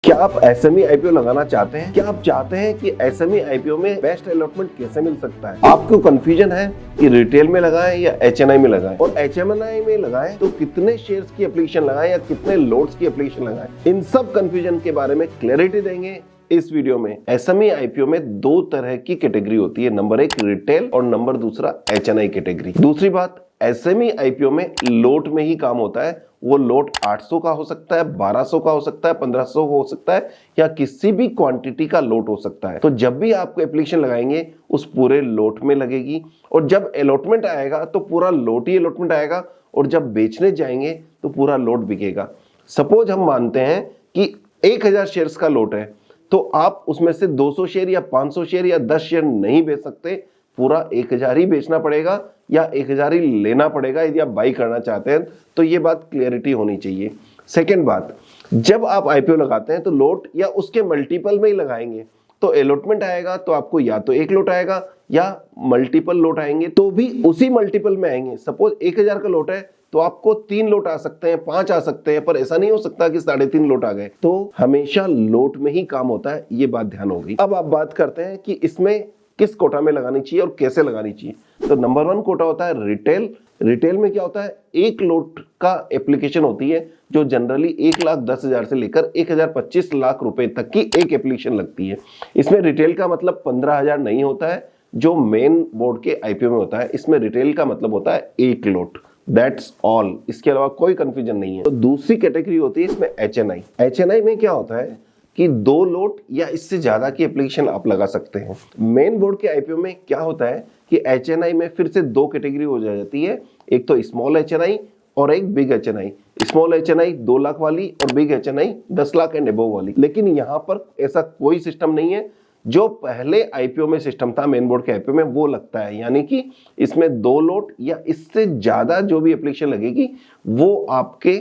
क्या आप SME IPO लगाना चाहते हैं? क्या आप चाहते हैं कि एसएमई आईपीओ में बेस्ट अलॉटमेंट कैसे मिल सकता है? आपको कंफ्यूजन है कि रिटेल में लगाएं या एचएनआई में लगाएं, और एचएनआई में लगाएं तो कितने शेयर्स की एप्लीकेशन लगाएं या कितने लोड्स की एप्लीकेशन लगाएं? इन सब कंफ्यूजन के बारे में क्लैरिटी देंगे इस वीडियो में। एसएमई आईपीओ में दो तरह की कैटेगरी होती है, नंबर एक रिटेल और नंबर दूसरा एचएनआई कैटेगरी। दूसरी बात, एसएमई आईपीओ में लोट में ही काम होता है। वो लोट 800 का हो सकता है, 1200 का हो सकता है, 1500 हो सकता है, या किसी भी क्वांटिटी का लोट हो सकता है। तो जब भी आपको एप्लीकेशन लगाएंगे उस पूरे लोट में लगेगी, और जब अलॉटमेंट आएगा तो पूरा लोट ही अलॉटमेंट आएगा, और जब बेचने जाएंगे तो पूरा लोट बिकेगा। सपोज हम मानते हैं कि 1000 शेयर्स का लोट है, तो आप उसमें से 200 शेयर या 500 शेयर या 10 शेयर नहीं बेच सकते, पूरा 1000 ही बेचना पड़ेगा या 1000 ही लेना पड़ेगा यदि आप बाई करना चाहते हैं। तो ये बात क्लियरिटी होनी चाहिए। सेकेंड बात, जब आप आईपीओ लगाते हैं तो लोट या उसके मल्टीपल में ही लगाएंगे, तो अलॉटमेंट आएगा तो आपको या तो एक लोट आएगा या मल्टीपल लोट आएंगे, तो भी उसी मल्टीपल में आएंगे। सपोज 1000 का लोट है तो आपको 3 लोट आ सकते हैं, 5 आ सकते हैं, पर ऐसा नहीं हो सकता कि 3.5 लोट आ गए। तो हमेशा लोट में ही काम होता है, ये बात ध्यान होगी। अब आप बात करते हैं कि इसमें किस कोटा में लगानी चाहिए और कैसे लगानी चाहिए। तो नंबर 1 कोटा होता है रिटेल। रिटेल में क्या होता है, एक लोट का एप्लीकेशन होती है जो जनरली 1,10,000 से लेकर 1,25 लाख रुपए तक की एक एप्लीकेशन लगती है। इसमें रिटेल का मतलब 15,000 नहीं होता है जो मेन बोर्ड के आईपीओ में होता है। इसमें रिटेल का मतलब होता है एक लोट, दैट्स ऑल। इसके अलावा कोई कंफ्यूजन नहीं है। तो दूसरी कैटेगरी होती है इसमें एचएनआई। एचएनआई में क्या होता है कि 2 लोट या इससे ज्यादा की एप्लीकेशन आप लगा सकते हैं। मेन बोर्ड के आईपीओ में क्या होता है कि एचएनआई में फिर से 2 कैटेगरी हो जाती है, एक तो स्मॉल एचएनआई और एक big HNI. Small HNI 2 lakh वाली और big HNI 10 lakh and above वाली। लेकिन यहाँ पर ऐसा कोई सिस्टम नहीं है। जो पहले आईपीओ में सिस्टम था मेन बोर्ड के आईपीओ में, वो लगता है, यानी कि इसमें 2 लोट या इससे ज्यादा जो भी एप्लीकेशन लगेगी वो आपके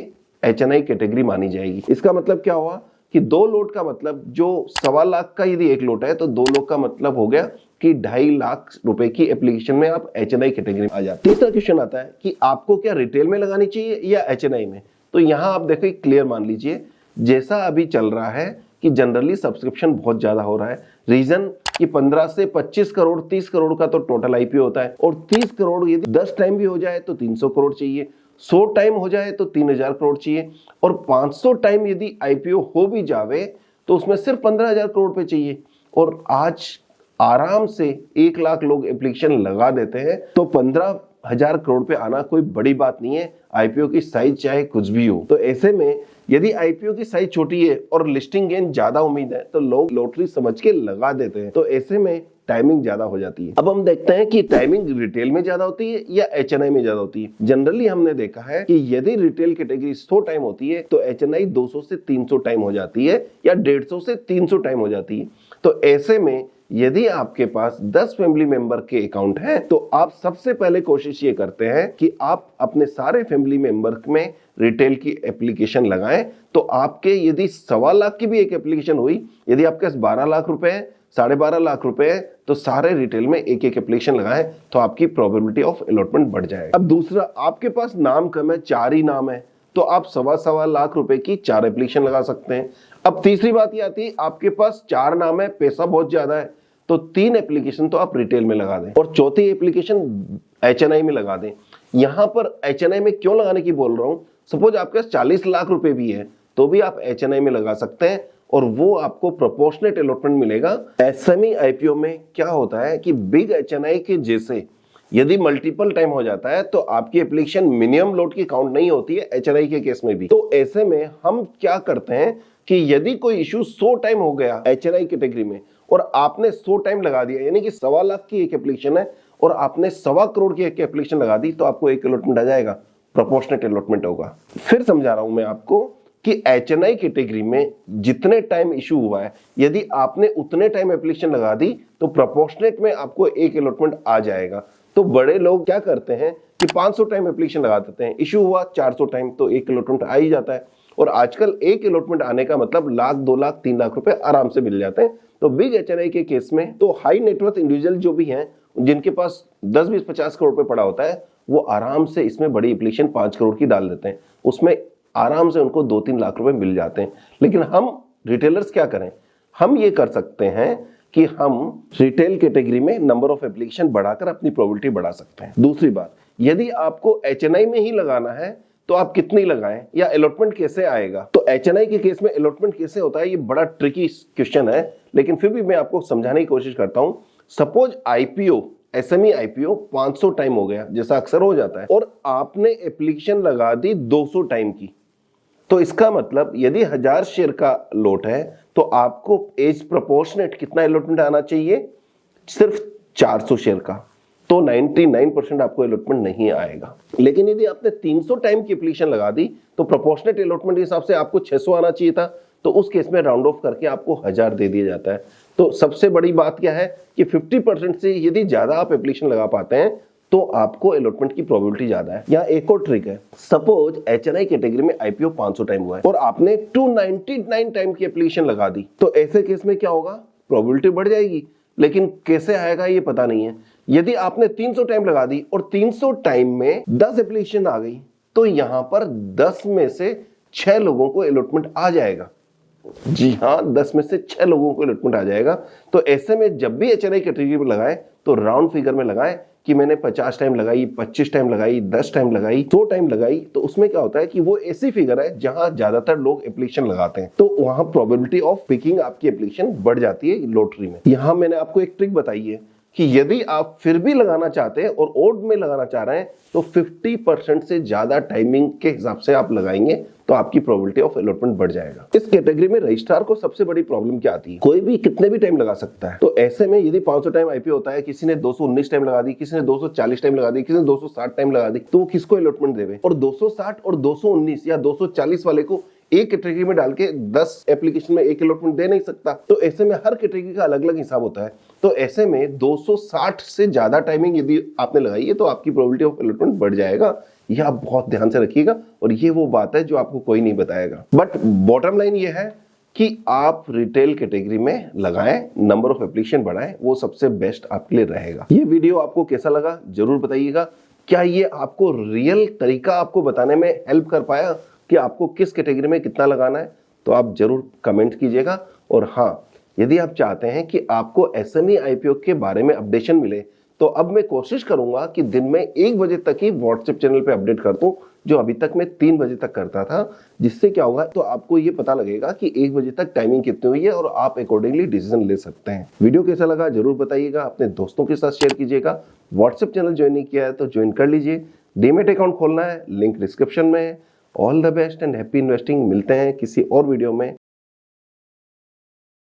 एचएनआई कैटेगरी मानी जाएगी। इसका मतलब क्या हुआ कि 2 लोट का मतलब जो 1.25 लाख का यदि एक लोट है तो 2 लोट का मतलब हो गया कि 2.5 लाख रुपए की एप्लीकेशन में आप एचएनआई कैटेगरी में आ जाते हैं। तीसरा क्वेश्चन आता है कि आपको क्या रिटेल में लगानी चाहिए या एचएनआई में। तो यहां आप देखो क्लियर मान लीजिए, जैसा अभी चल रहा है कि जनरली सब्सक्रिप्शन बहुत ज्यादा हो रहा है। रीजन कि 15 से 25 करोड़ 30 करोड़ का तो टोटल आईपीओ होता है, और 30 करोड़ यदि 10 टाइम भी हो जाए तो 300 करोड़ चाहिए, 100 टाइम हो जाए तो 3000 करोड़ चाहिए, और 500 टाइम यदि आईपीओ हो भी जावे तो उसमें सिर्फ 15,000 करोड़ पे चाहिए। और आज आराम से 1 लाख लोग एप्लीकेशन लगा देते हैं, तो 15,000 करोड़ पे आना कोई बड़ी बात नहीं है, आईपीओ की साइज चाहे कुछ भी हो। तो ऐसे में यदि आईपीओ की साइज छोटी है और लिस्टिंग गेन ज्यादा उम्मीद है तो लोग लॉटरी समझ के लगा देते हैं। तो ऐसे में टाइमिंग ज्यादा हो जाती है। अब हम देखते हैं कि टाइमिंग रिटेल में ज्यादा होती है या एचएनआई में ज्यादा होती है। जनरली हमने देखा है कि यदि रिटेल कैटेगरी 100 टाइम होती है तो एचएनआई 200 से 300 टाइम हो जाती है, या 150 से 300 टाइम हो जाती है। तो ऐसे में यदि आपके पास 10 फैमिली मेंबर के अकाउंट हैं तो आप सबसे पहले कोशिश ये करते हैं कि आप अपने सारे फैमिली मेंबर में रिटेल की एप्लीकेशन लगाएं। तो आपके यदि 1.25 लाख की भी एक एप्लीकेशन हुई, यदि आपके पास 12 लाख रुपए है, 12.5 लाख रुपए है, तो सारे रिटेल में एक एक एप्लीकेशन लगाएं तो आपकी प्रोबेबिलिटी ऑफ अलॉटमेंट बढ़ जाएगा। अब दूसरा, आपके पास नाम कम है, 4 ही नाम है, तो आप 1.25 लाख रुपए की 4 एप्लीकेशन लगा सकते हैं। अब तीसरी बात ये आती है, आपके पास 4 नाम है, पैसा बहुत ज्यादा है, तो 3 एप्लीकेशन तो आप रिटेल में लगा दें और चौथी एप्लीकेशन एचएनआई में लगा दें। यहां पर एचएनआई में क्यों लगाने की बोल रहा हूं, सपोज आपके पास 40 लाख रुपए भी है तो भी आप एचएनआई में लगा सकते हैं और वो आपको प्रोपोर्शनेट अलॉटमेंट मिलेगा। एसएमई आईपीओ में क्या होता है कि बिग एचएनआई के जैसे यदि मल्टीपल टाइम हो जाता है तो आपकी एप्लीकेशन मिनिमम लोट की काउंट नहीं होती है एचएनआई के केस में भी। तो ऐसे में हम क्या करते हैं कि यदि कोई इशू 100 टाइम हो गया एचएनआई कैटेगरी में और आपने 100 टाइम लगा दिया, यानी कि 1.25 लाख की एक एप्लीकेशन है और आपने 1.25 करोड़ की एक एप्लीकेशन लगा दी, तो आपको एक अलॉटमेंट आ जाएगा, प्रोपोर्शनेट अलॉटमेंट होगा। फिर समझा रहा हूं मैं आपको कि एचएनआई कैटेगरी में जितने टाइम इशू हुआ है, यदि आपने उतने टाइम एप्लीकेशन लगा दी तो प्रोपोर्शनेट में आपको एक अलॉटमेंट आ जाएगा। तो बड़े लोग क्या करते हैं कि 500 टाइम एप्लीकेशन लगा देते हैं, इशू हुआ 400 टाइम तो एक अलॉटमेंट आ ही जाता है, और आजकल एक अलॉटमेंट आने का मतलब लाख 2 लाख 3 लाख रुपए आराम से मिल जाते हैं। तो बिग एचएनआई के केस में तो हाई नेटवर्थ इंडिविजुअल जो भी हैं, जिनके पास 10 20 50 करोड़ रुपए पड़ा होता है, वो आराम से इसमें बड़ी एप्लीकेशन 5 करोड़ की डाल देते हैं, उसमें आराम से उनको 2-3 लाख रुपए मिल जाते हैं। लेकिन हम रिटेलर्स क्या करें, हम ये कर सकते हैं कि हम रिटेल कैटेगरी में नंबर ऑफ एप्लीकेशन बढ़ाकर अपनी प्रोबेबिलिटी बढ़ा सकते हैं। दूसरी बात, यदि आपको एचएनआई में ही लगाना है तो आप कितनी लगाएं या अलॉटमेंट कैसे आएगा। तो एचएनआई के केस में अलॉटमेंट कैसे होता है, ये बड़ा ट्रिकी क्वेश्चन है, लेकिन फिर भी मैं आपको समझाने की कोशिश करता हूं। Suppose IPO, SME IPO 500 time हो गया, जैसा अक्सर हो जाता है, और आपने एप्लीकेशन लगा दी 200 टाइम की, तो इसका मतलब यदि 1000 शेयर का लोट है तो आपको एज प्रोपोर्शनेट कितना अलॉटमेंट आना चाहिए, सिर्फ 400 शेयर का, तो 99% आपको अलॉटमेंट नहीं आएगा। लेकिन यदि आपने 300 टाइम की एप्लीकेशन लगा दी तो प्रोपोर्शनेट अलॉटमेंट के हिसाब से आपको 600 आना चाहिए था, तो उस केस में राउंड ऑफ करके आपको 1000 दे दिया जाता है। तो सबसे बड़ी बात क्या है कि 50% से यदि ज्यादा आप एप्लीकेशन लगा पाते हैं तो आपको अलॉटमेंट की प्रोबेबिलिटी ज्यादा है। यहाँ एक और ट्रिक है, सपोज एचएनआई कैटेगरी में आईपीओ 500 टाइम हुआ है और आपने 299 टाइम की एप्लीकेशन लगा दी, तो ऐसे केस में क्या होगा, प्रोबेबिलिटी बढ़ जाएगी, लेकिन कैसे आएगा ये पता नहीं है। यदि आपने 300 टाइम लगा दी और 300 टाइम में 10 एप्लीकेशन आ गई, तो यहां पर 10 में से 6 लोगों को अलॉटमेंट आ जाएगा। जी हाँ, 10 में से 6 लोगों को अलॉटमेंट आ जाएगा। तो ऐसे में जब भी एचएनआई कैटेगरी में लगाए तो राउंड फिगर में लगाए कि मैंने 50 टाइम लगाई, 25 टाइम लगाई, 10 टाइम लगाई, 100 टाइम लगाई, तो उसमें क्या होता है कि वो ऐसी फिगर है जहां ज्यादातर लोग एप्लीकेशन लगाते हैं, तो वहां प्रोबेबिलिटी ऑफ पिकिंग आपकी एप्लीकेशन बढ़ जाती है लॉटरी में। यहां मैंने आपको एक ट्रिक बताई है कि यदि आप फिर भी लगाना चाहते हैं और ओड में लगाना चाह रहे हैं तो 50% से ज्यादा टाइमिंग के हिसाब से आप लगाएंगे तो आपकी प्रोबेबिलिटी ऑफ अलॉटमेंट बढ़ जाएगा। इस कैटेगरी में रजिस्ट्रार को सबसे बड़ी प्रॉब्लम क्या आती है, कोई भी कितने भी टाइम लगा सकता है। तो ऐसे में यदि 500 टाइम आईपीओ होता है, किसी ने 219 टाइम लगा दी, किसी ने 240 टाइम लगा दी, किसी ने 260 टाइम लगा दी, तो वो किसको अलॉटमेंट देवे। और 260 और 219 या 240 वाले को एक कैटेगरी में डाल के 10 एप्लीकेशन में एक अलॉटमेंट दे नहीं सकता। तो ऐसे में हर कैटेगरी का अलग अलग हिसाब होता है। तो ऐसे में 260 से ज्यादा टाइमिंग यदि आपने लगाई है तो आपकी प्रोबेबिलिटी ऑफ अलॉटमेंट बढ़ जाएगा। यह आप बहुत ध्यान से रखिएगा, और ये वो बात है जो आपको कोई नहीं बताएगा। बट बॉटम लाइन ये है कि आप रिटेल कैटेगरी में लगाएं, नंबर ऑफ एप्लीकेशन बढ़ाएं, वो सबसे बेस्ट आपके लिए रहेगा। ये वीडियो आपको कैसा लगा जरूर बताइएगा। क्या ये आपको रियल तरीका आपको बताने में हेल्प कर पाया कि आपको किस कैटेगरी में कितना लगाना है, तो आप जरूर कमेंट कीजिएगा। और हाँ, यदि आप चाहते हैं कि आपको एसएमई आईपीओ के बारे में अपडेशन मिले तो अब मैं कोशिश करूंगा कि दिन में 1 बजे तक ही व्हाट्सएप चैनल पे अपडेट कर दूं, जो अभी तक मैं 3 बजे तक करता था। जिससे क्या होगा, तो आपको ये पता लगेगा कि 1 बजे तक टाइमिंग कितनी हुई है और आप अकॉर्डिंगली डिसीजन ले सकते हैं। वीडियो कैसा लगा जरूर बताइएगा, अपने दोस्तों के साथ शेयर कीजिएगा। व्हाट्सएप चैनल ज्वाइन नहीं किया है तो ज्वाइन कर लीजिए। डीमैट अकाउंट खोलना है, लिंक डिस्क्रिप्शन में है। All the best and happy investing. मिलते हैं किसी और वीडियो में।